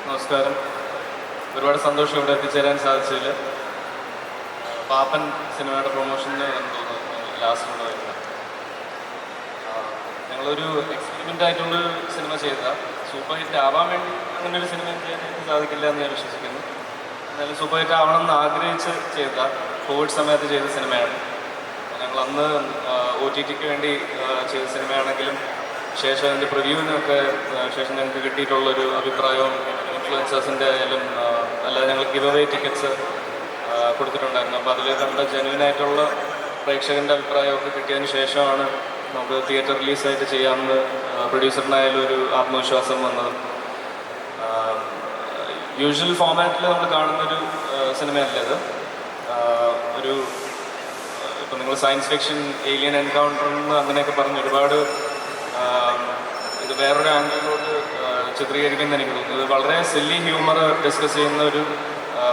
നമസ്കാരം. ഒരുപാട് സന്തോഷം ഇവിടെ എത്തിച്ചേരാൻ സാധിച്ചതിൽ. പാപ്പൻ സിനിമയുടെ പ്രൊമോഷന് ലാസ്റ്റിലൂടെ വരുന്നത് ഞങ്ങളൊരു എക്സ്പെരിമെൻ്റ് ആയിട്ടുള്ളൊരു സിനിമ ചെയ്താൽ സൂപ്പർ ഹിറ്റ് ആവാൻ വേണ്ടി അങ്ങനെ ഒരു സിനിമ ചെയ്യാനായിട്ട് സാധിക്കില്ല എന്ന് ഞാൻ വിശ്വസിക്കുന്നു. എന്നാലും സൂപ്പർ ഹിറ്റ് ആവണം എന്ന് ആഗ്രഹിച്ച് ചെയ്ത കോവിഡ് സമയത്ത് ചെയ്ത സിനിമയാണ്. ഞങ്ങൾ അന്ന് OTT വേണ്ടി ചെയ്ത സിനിമയാണെങ്കിലും ശേഷം അതിൻ്റെ പ്രിവ്യൂവിനൊക്കെ ശേഷം ഞങ്ങൾക്ക് കിട്ടിയിട്ടുള്ളൊരു അഭിപ്രായവും ഇൻഫ്ലുവൻസേഴ്സിൻ്റെ ആയാലും അല്ലാതെ ഞങ്ങൾ ഗിവ് അവേ ടിക്കറ്റ്സ് കൊടുത്തിട്ടുണ്ടായിരുന്നു. അപ്പോൾ അതിൽ കണ്ട ജെന്യുവനായിട്ടുള്ള പ്രേക്ഷകൻ്റെ അഭിപ്രായമൊക്കെ കിട്ടിയതിന് ശേഷമാണ് നമുക്ക് തിയേറ്റർ റിലീസായിട്ട് ചെയ്യാമെന്ന് പ്രൊഡ്യൂസറിനായാലും ഒരു ആത്മവിശ്വാസം വന്നതും. യൂഷ്വൽ ഫോമാറ്റിൽ നമ്മൾ കാണുന്നൊരു സിനിമയല്ല ഇത്. ഒരു ഇപ്പോൾ നിങ്ങൾ സയൻസ് ഫിക്ഷൻ, ഏലിയൻ എൻകൗണ്ടർ എന്ന് അങ്ങനെയൊക്കെ പറഞ്ഞ് ഒരുപാട് ഇത് വേറൊരു ആംഗിളിലോട്ട് ചിത്രീകരിക്കുന്ന എനിക്ക് തോന്നുന്നു. ഇത് വളരെ സില്ലി ഹ്യൂമർ ഡിസ്കസ് ചെയ്യുന്ന ഒരു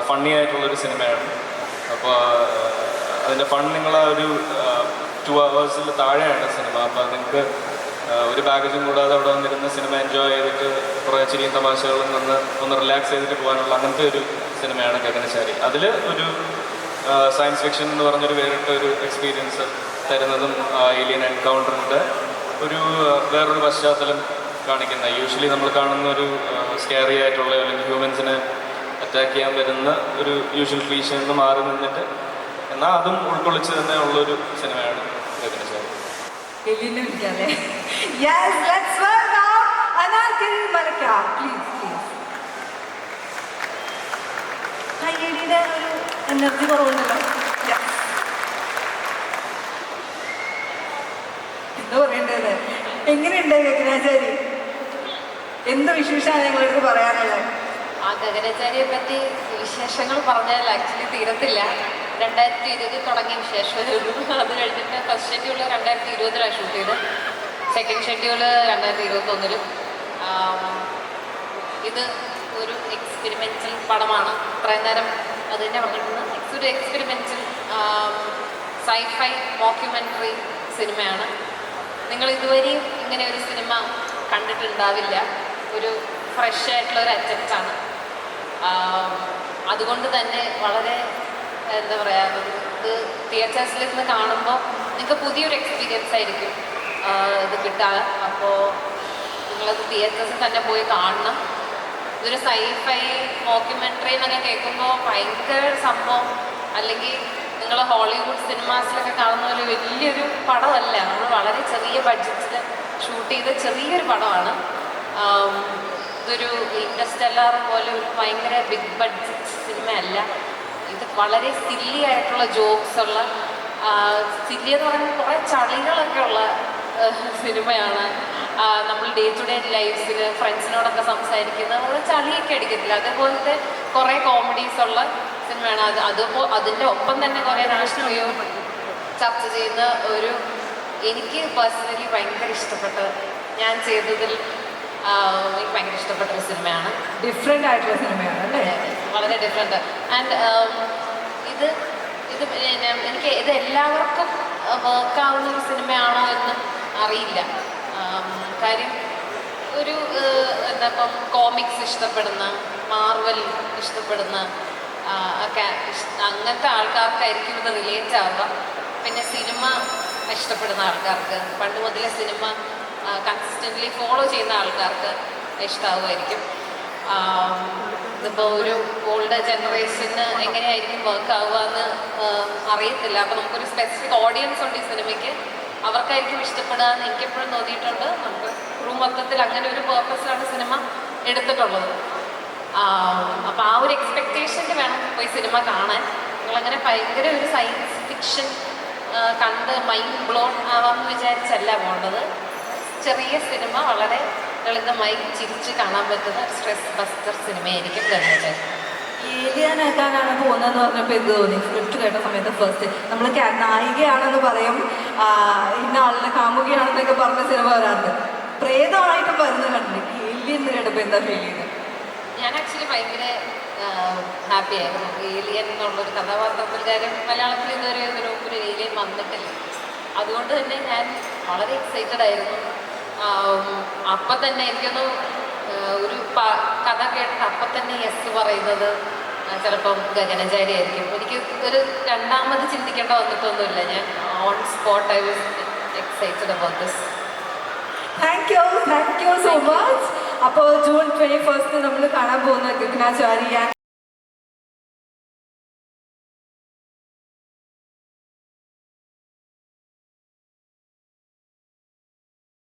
ഫണ്ണി ആയിട്ടുള്ളൊരു സിനിമയാണ്. അപ്പോൾ അതിൻ്റെ ഫൺ നിങ്ങൾ ഒരു 2 hours താഴെയാണ് സിനിമ. അപ്പോൾ നിങ്ങൾക്ക് ഒരു ബാഗേജും കൂടാതെ അവിടെ വന്നിരുന്ന സിനിമ എൻജോയ് ചെയ്തിട്ട് കുറേ ചിരിയും തമാശകളും ഒന്ന് റിലാക്സ് ചെയ്തിട്ട് പോകാനുള്ള അങ്ങനത്തെ ഒരു സിനിമയാണ് ഗഗനചാരി. അതിൽ ഒരു സയൻസ് ഫിക്ഷൻ എന്ന് പറഞ്ഞൊരു വേറിട്ട ഒരു എക്സ്പീരിയൻസ് തരുന്നതും ഏലിയൻ എൻകൗണ്ടറിൻ്റെ വേറൊരു പശ്ചാത്തലം കാണിക്കുന്ന, യൂഷ്വലി നമ്മൾ കാണുന്ന ഒരു സ്കാരി ആയിട്ടുള്ള അല്ലെങ്കിൽ ഹ്യൂമൻസിനെ അറ്റാക്ക് ചെയ്യാൻ വരുന്ന ഒരു യൂഷ്വൽ ക്ലീഷയിൽ നിന്ന് മാറി നിന്നിട്ട് എന്നാൽ അതും ഉൾക്കൊള്ളിച്ച് തന്നെ ഉള്ളൊരു സിനിമയാണ് ഗഗനചാരി. എനർജി കുറവുണ്ടല്ലോ. എന്താ പറയേണ്ടത്? എങ്ങനെയുണ്ട് ഗഗനചാരി? എന്ത് വിശേഷമാണ് ഞങ്ങളടുത്ത് പറയാനുള്ളത്? ഗഗനചാരിയെ പറ്റി വിശേഷങ്ങൾ പറഞ്ഞാൽ ആക്ച്വലി തീരത്തില്ല. 2020 തുടങ്ങിയ വിശേഷം. അത് കഴിഞ്ഞിട്ട് ഫസ്റ്റ് ഷെഡ്യൂൾ 2020 ഷൂട്ട് ചെയ്ത്, സെക്കൻഡ് ഷെഡ്യൂൾ 2021. ഇത് ഒരു എക്സ്പെരിമെൻ്റൽ പടമാണ്. ഇത്രയും നേരം അത് തന്നെ പറഞ്ഞിരുന്നത്. ഒരു എക്സ്പെരിമെൻ്റൽ സൈഫൈ മോക്യുമെൻ്ററി സിനിമയാണ്. നിങ്ങൾ ഇതുവരെയും ഇങ്ങനെ ഒരു സിനിമ കണ്ടിട്ടുണ്ടാവില്ല. ഒരു ഫ്രഷ് ആയിട്ടുള്ളൊരു അറ്റംപ്റ്റാണ്. അതുകൊണ്ട് തന്നെ വളരെ എന്താ പറയുക, ഇത് തിയേറ്റേഴ്സിൽ നിന്ന് കാണുമ്പോൾ നിങ്ങൾക്ക് പുതിയൊരു എക്സ്പീരിയൻസ് ആയിരിക്കും ഇത് കിട്ടുക. അപ്പോൾ നിങ്ങളത് തിയേറ്റേഴ്സിൽ തന്നെ പോയി കാണണം. ഇതൊരു സൈഫൈ മോക്യുമെൻ്ററി എന്നൊക്കെ കേൾക്കുമ്പോൾ ഭയങ്കര സംഭവം, അല്ലെങ്കിൽ നിങ്ങൾ ഹോളിവുഡ് സിനിമാസിലൊക്കെ കാണുന്ന ഒരു വലിയൊരു പടമല്ല. നമ്മൾ വളരെ ചെറിയ ബഡ്ജറ്റിൽ ഷൂട്ട് ചെയ്ത ചെറിയൊരു പടമാണ്. ഇതൊരു ഇൻ്റർസ്റ്റെല്ലാർ പോലെ ഒരു ഭയങ്കര ബിഗ് ബഡ്ജറ്റ് സിനിമയല്ല. ഇത് വളരെ സില്ലി ആയിട്ടുള്ള ജോക്സ് ഉള്ള, സില്ലി എന്ന് പറയുമ്പോൾ കുറേ ചളികളൊക്കെ ഉള്ള സിനിമയാണ്. നമ്മൾ ഡേ ടു ഡേ ലൈഫിൽ ഫ്രണ്ട്സിനോടൊക്കെ സംസാരിക്കുന്ന വളരെ ചളിയൊക്കെ അടിക്കത്തില്ല, അതേപോലത്തെ കുറേ കോമഡീസ് ഉള്ള സിനിമയാണ്. അതിൻ്റെ ഒപ്പം തന്നെ കുറേ നാഷണൽ അവാർഡ് ചർച്ച ചെയ്യുന്ന എനിക്ക് പേഴ്സണലി ഭയങ്കര ഇഷ്ടപ്പെട്ട, ഞാൻ ചെയ്തതിൽ എനിക്ക് ഭയങ്കര ഇഷ്ടപ്പെട്ട ഒരു സിനിമയാണ്. ഡിഫറെൻ്റ് ആയിട്ടുള്ള സിനിമയാണ് അല്ലേ? വളരെ ഡിഫറെൻ്റ്. ആൻഡ് ഇത് എനിക്ക് ഇത് എല്ലാവർക്കും വർക്കാവുന്ന ഒരു സിനിമയാണോ എന്ന് അറിയില്ല. കാര്യം ഒരു എന്താ ഇപ്പം കോമിക്സ് ഇഷ്ടപ്പെടുന്ന, മാർവൽ ഇഷ്ടപ്പെടുന്ന അങ്ങനത്തെ ആൾക്കാർക്കായിരിക്കും ഇത് റിലേറ്റ് ആവുക. പിന്നെ സിനിമ ഇഷ്ടപ്പെടുന്ന ആൾക്കാർക്ക്, പണ്ട് മുതലേ സിനിമ കൺസിസ്റ്റൻ്റ്ലി ഫോളോ ചെയ്യുന്ന ആൾക്കാർക്ക് ഇഷ്ടമാവുമായിരിക്കും. ഇതിപ്പോൾ ഒരു ഓൾഡ് ജനറേഷന് എങ്ങനെയായിരിക്കും വർക്ക് ആവുക എന്ന് അറിയത്തില്ല. അപ്പോൾ നമുക്കൊരു സ്പെസിഫിക് ഓഡിയൻസ് ഉണ്ട് ഈ സിനിമയ്ക്ക്, അവർക്കായിരിക്കും ഇഷ്ടപ്പെടുക എന്ന് എനിക്കെപ്പോഴും തോന്നിയിട്ടുണ്ട്. നമുക്ക് മൊത്തത്തിൽ അങ്ങനെ ഒരു പേർപ്പസിലാണ് സിനിമ എടുത്തിട്ടുള്ളത്. അപ്പോൾ ആ ഒരു എക്സ്പെക്റ്റേഷനിൽ വേണം പോയി സിനിമ കാണാൻ. നിങ്ങളങ്ങനെ ഭയങ്കര ഒരു സയൻസ് ഫിക്ഷൻ കണ്ട് മൈൻഡ് ബ്ലോൺ ആവാമെന്ന് വിചാരിച്ചല്ല പോകേണ്ടത്. ചെറിയ സിനിമ വളരെ ലളിതമായി ചിരിച്ച് കാണാൻ പറ്റുന്ന സ്ട്രെസ് ബസ്റ്റർ സിനിമയായിരിക്കും ഗഗനചാരി. ഏലിയനാക്കാനാണ് പോകുന്നതെന്ന് പറഞ്ഞപ്പോൾ എന്ത് തോന്നി? സ്ക്രിപ്റ്റ് കേട്ട സമയത്ത് ഫസ്റ്റ് നമ്മൾ നായികയാണെന്ന് പറയും, ഇന്ന ആളിനെ കാമുകയാണെന്നൊക്കെ പറഞ്ഞ സിനിമ വരാറുണ്ട്. പ്രേതമായിട്ട് വരുന്ന കണ്ടില്ല, ഏലിയൻ എന്ന് കേട്ടപ്പോൾ എന്താ ഫീൽ ചെയ്തത്? ഞാൻ ആക്ച്വലി ഭയങ്കര ഹാപ്പി ആയിരുന്നു. ഏലിയൻ എന്നുള്ളൊരു കഥാപാത്രത്തിൽ, കാര്യം മലയാളത്തിൽ ഇതുവരെ ഒരു ഏലിയൻ വന്നിട്ടില്ല. അതുകൊണ്ട് തന്നെ ഞാൻ വളരെ എക്സൈറ്റഡ് ആയിരുന്നു. അപ്പം തന്നെ എനിക്കൊന്ന് ഒരു കഥ കേട്ടിട്ട് അപ്പം തന്നെ യെസ് പറയുന്നത് ചിലപ്പം ഗഗനചാരി ആയിരിക്കും. എനിക്ക് ഒരു രണ്ടാമത് ചിന്തിക്കേണ്ട വന്നിട്ടൊന്നുമില്ല. ഞാൻ on spot I was excited about this. Thank you so much. അപ്പോൾ ജൂൺ 21 നമ്മൾ കാണാൻ പോകുന്ന ഗഗനാചാരി